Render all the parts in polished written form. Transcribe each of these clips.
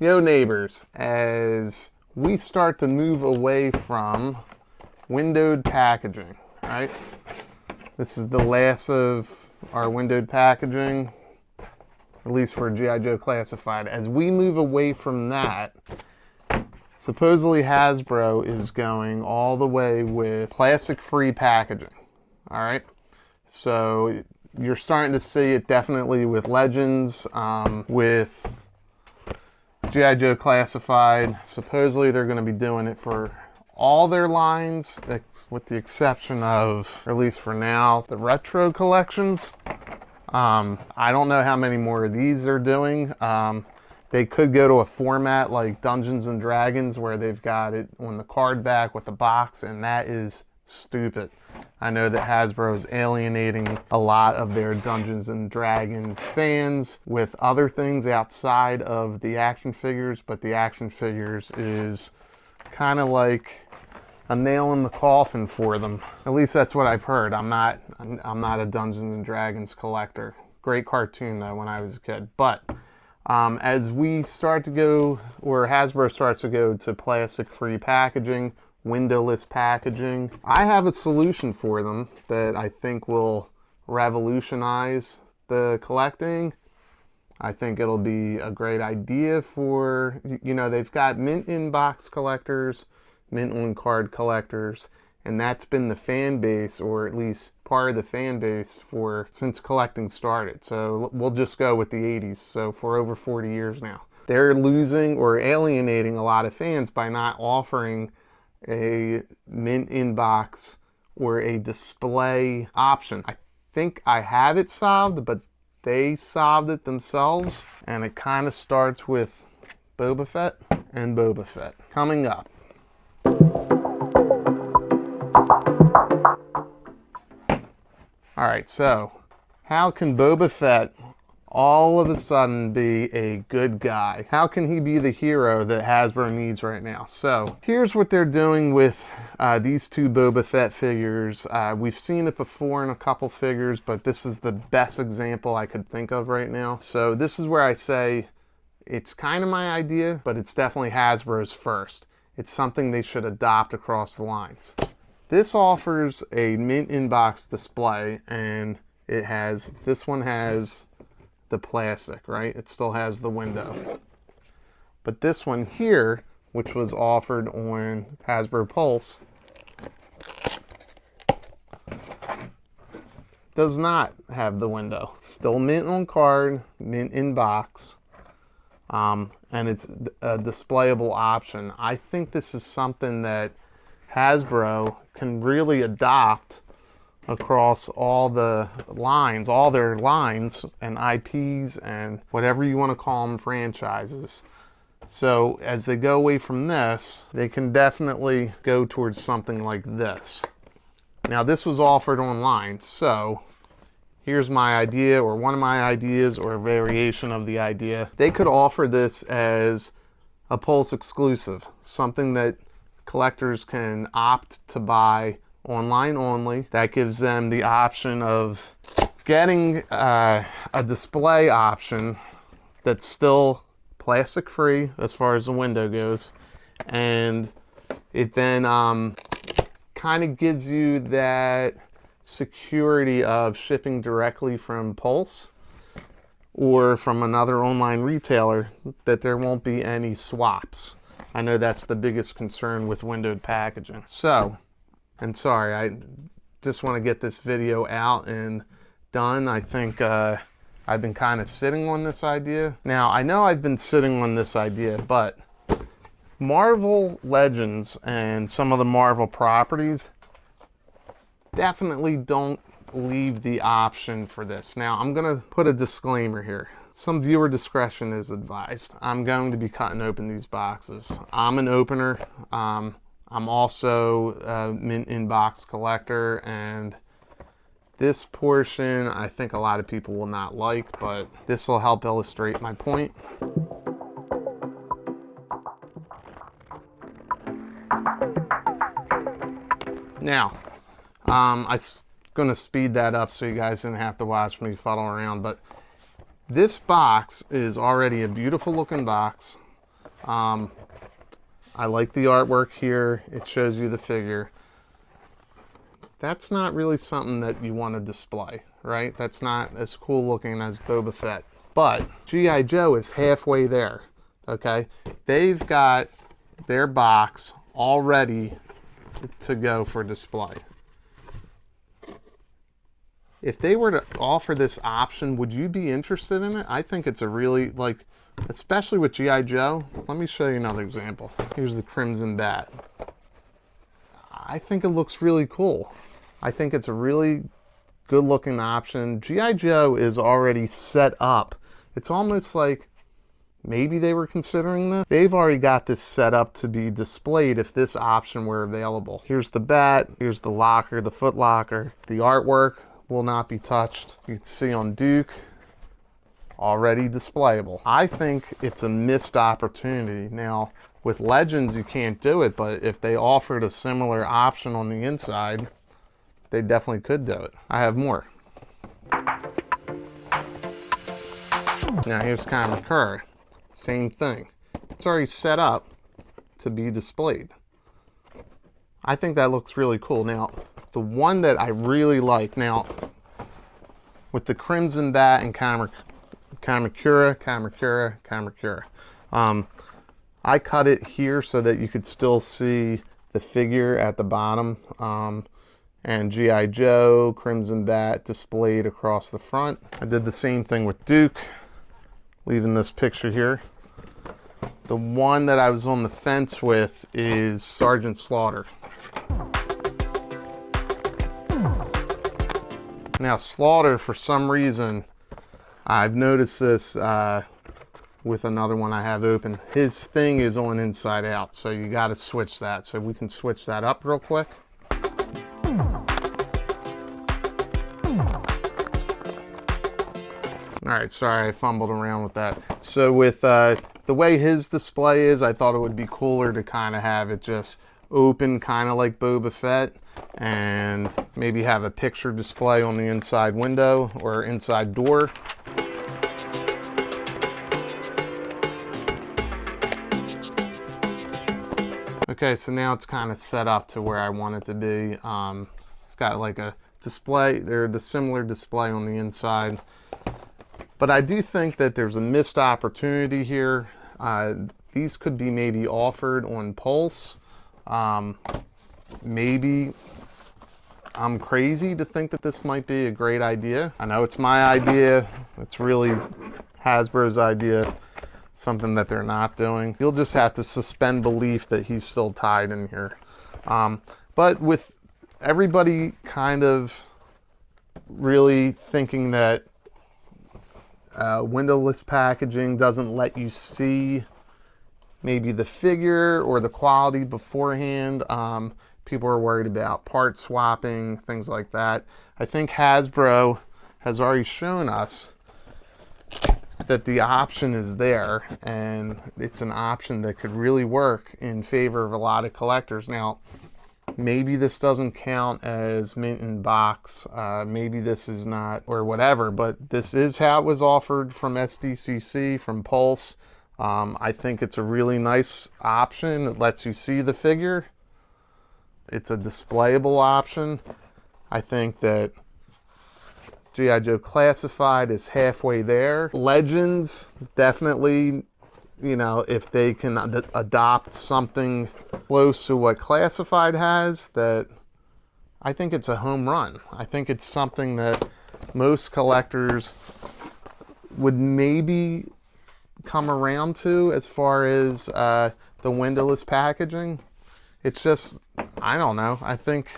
Yo neighbors, as we start to move away from windowed packaging, right? This is the last of our windowed packaging, at least for G.I. Joe Classified. As we move away from that, supposedly Hasbro is going all the way with plastic-free packaging, all right? So you're starting to see it definitely with Legends, with G.I. Joe Classified. Supposedly they're going to be doing it for all their lines, with the exception of, or at least for now, the retro collections. I don't know how many more of these they're doing. They could go to a format like Dungeons and Dragons where they've got it on the card back with the box, and that is stupid. I know that Hasbro is alienating a lot of their Dungeons and Dragons fans with other things outside of the action figures, but the action figures is kind of like a nail in the coffin for them. At least that's what I've heard. I'm not a Dungeons and Dragons collector. Great cartoon though when I was a kid. But as we start to go, or Hasbro starts to go to plastic-free packaging, windowless packaging, I have a solution for them that I think will revolutionize the collecting. I think it'll be a great idea for, you know, they've got mint in box collectors, mint on card collectors, and that's been the fan base, or at least part of the fan base, for since collecting started. So we'll just go with the 80s, so for over 40 years now. They're losing or alienating a lot of fans by not offering a mint inbox or a display option. I think I have it solved, but they solved it themselves, and it kind of starts with Boba Fett and Boba Fett. Coming up. Alright, so how can Boba Fett all of a sudden be a good guy? How can he be the hero that Hasbro needs right now? So here's what they're doing with these two Boba Fett figures. We've seen it before in a couple figures, but this is the best example I could think of right now. So this is where I say it's kind of my idea, but it's definitely Hasbro's first. It's something they should adopt across the lines. This offers a mint inbox display, and it has, this one has the plastic, right? It still has the window. But this one here, which was offered on Hasbro Pulse, does not have the window. Still mint on card, mint in box, and it's a displayable option. I think this is something that Hasbro can really adopt across all the lines, all their lines and IPs and whatever you want to call them, franchises. So as they go away from this, they can definitely go towards something like this. Now this was offered online, so here's my idea, or one of my ideas, or a variation of the idea. They could offer this as a Pulse exclusive, something that collectors can opt to buy online only. That gives them the option of getting a display option that's still plastic free as far as the window goes, and it then kind of gives you that security of shipping directly from Pulse or from another online retailer, that there won't be any swaps. I know that's the biggest concern with windowed packaging. So, and sorry, I just want to get this video out and done. I think I've been kind of sitting on this idea. Now, I know I've been sitting on this idea, but Marvel Legends and some of the Marvel properties definitely don't leave the option for this. Now, I'm going to put a disclaimer here. Some viewer discretion is advised. I'm going to be cutting open these boxes. I'm an opener. I'm also a mint in-box collector, and this portion I think a lot of people will not like, but this will help illustrate my point. Now, I'm going to speed that up so you guys didn't have to watch me fuddle around, but this box is already a beautiful looking box. I like the artwork here. It shows you the figure. That's not really something that you want to display, right? That's not as cool looking as Boba Fett. But G.I. Joe is halfway there, okay? They've got their box all ready to go for display. If they were to offer this option, would you be interested in it? I think it's a really, like, especially with G.I. Joe. Let me show you another example. Here's the Crimson Bat. I think it looks really cool. I think it's a really good looking option. G.I. Joe is already set up. It's almost like maybe they were considering this. They've already got this set up to be displayed if this option were available. Here's the bat, here's the locker, the foot locker. The artwork will not be touched. You can see on Duke, already displayable. I think it's a missed opportunity. Now, with Legends, you can't do it, but if they offered a similar option on the inside, they definitely could do it. I have more. Now here's Kamakura. Same thing. It's already set up to be displayed. I think that looks really cool. Now, the one that I really like, now, with the Crimson Bat and Kamakura, I cut it here so that you could still see the figure at the bottom. And G.I. Joe, Crimson Bat displayed across the front. I did the same thing with Duke, leaving this picture here. The one that I was on the fence with is Sergeant Slaughter. Now Slaughter, for some reason, I've noticed this with another one I have open. His thing is on inside out, so you got to switch that. So we can switch that up real quick. Alright, sorry I fumbled around with that. So with the way his display is, I thought it would be cooler to kind of have it just open, kind of like Boba Fett, and maybe have a picture display on the inside window or inside door. Okay, so now it's kind of set up to where I want it to be. It's got like a display, the similar display on the inside. But I do think that there's a missed opportunity here. These could be maybe offered on Pulse. Maybe I'm crazy to think that this might be a great idea. I know it's my idea. It's really Hasbro's idea. Something that they're not doing. You'll just have to suspend belief that he's still tied in here. But with everybody kind of really thinking that windowless packaging doesn't let you see maybe the figure or the quality beforehand. People are worried about part swapping, things like that. I think Hasbro has already shown us that the option is there, and it's an option that could really work in favor of a lot of collectors. Now, maybe this doesn't count as mint in box, maybe this is not, or whatever, but this is how it was offered from SDCC, from Pulse. I think it's a really nice option. It lets you see the figure. It's a displayable option. I think that G.I. Joe Classified is halfway there. Legends, definitely, you know, if they can adopt something close to what Classified has, that I think it's a home run. I think it's something that most collectors would maybe come around to as far as the windowless packaging. It's just, I don't know. I think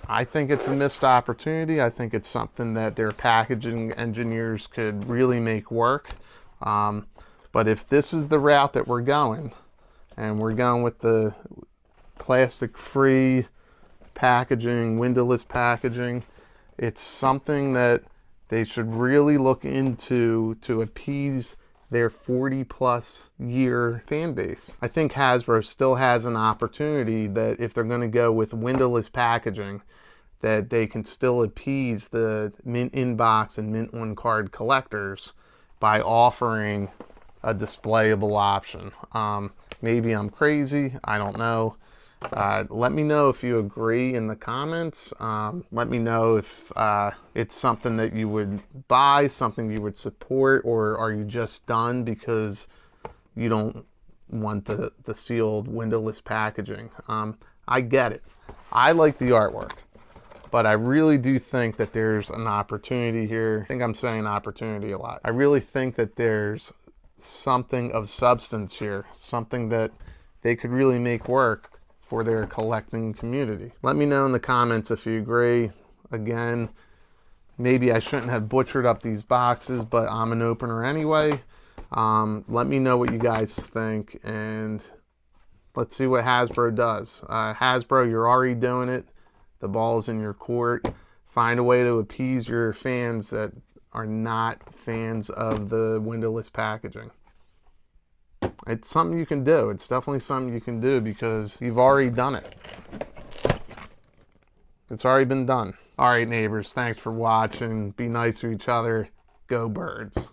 it's a missed opportunity. I think it's something that their packaging engineers could really make work. But if this is the route that we're going, and we're going with the plastic-free packaging, windowless packaging, it's something that they should really look into to appease their 40-plus year fan base. I think Hasbro still has an opportunity that if they're going to go with windowless packaging, that they can still appease the mint in box and mint on card collectors by offering a displayable option. Maybe I'm crazy, I don't know. Let me know if you agree in the comments. Let me know if it's something that you would buy, something you would support, or are you just done because you don't want the sealed windowless packaging. I get it. I like the artwork, but I really do think that there's an opportunity here. I think I'm saying opportunity a lot. I really think that there's something of substance here, something that they could really make work for their collecting community. Let me know in the comments if you agree. Again, maybe I shouldn't have butchered up these boxes, but I'm an opener anyway. Let me know what you guys think, and let's see what Hasbro does. Hasbro, you're already doing it. The ball's in your court. Find a way to appease your fans that are not fans of the windowless packaging. It's something you can do. It's definitely something you can do because you've already done it. It's already been done. All right, neighbors, thanks for watching. Be nice to each other. Go Birds.